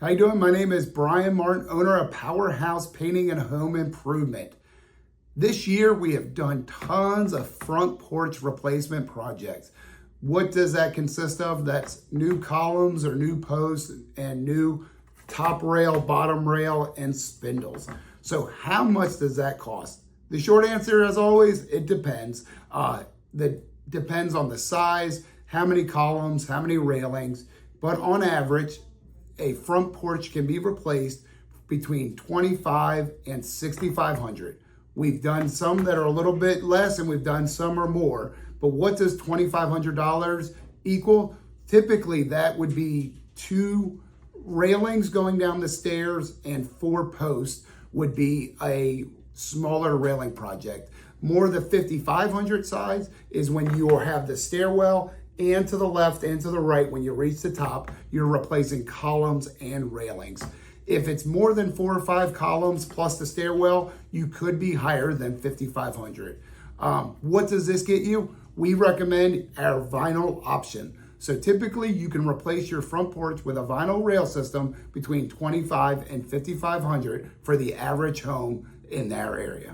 How you doing? My name is Brian Martin, owner of Powerhouse Painting and Home Improvement. This year we have done tons of front porch replacement projects. What does that consist of? That's new columns or new posts and new top rail, bottom rail, and spindles. So how much does that cost? The short answer, as always, it depends. That depends on the size, how many columns, how many railings, but on average, a front porch can be replaced between $2,500 and $6,500. We've done some that are a little bit less and we've done some are more, but what does $2,500 equal? Typically that would be 2 railings going down the stairs and 4 posts would be a smaller railing project. More the $5,500 size is when you have the stairwell and to the left and to the right, when you reach the top, you're replacing columns and railings. If it's more than 4 or 5 columns plus the stairwell, you could be higher than $5,500. What does this get you? We recommend our vinyl option. So typically you can replace your front porch with a vinyl rail system between $2,500 and $5,500 for the average home in our area.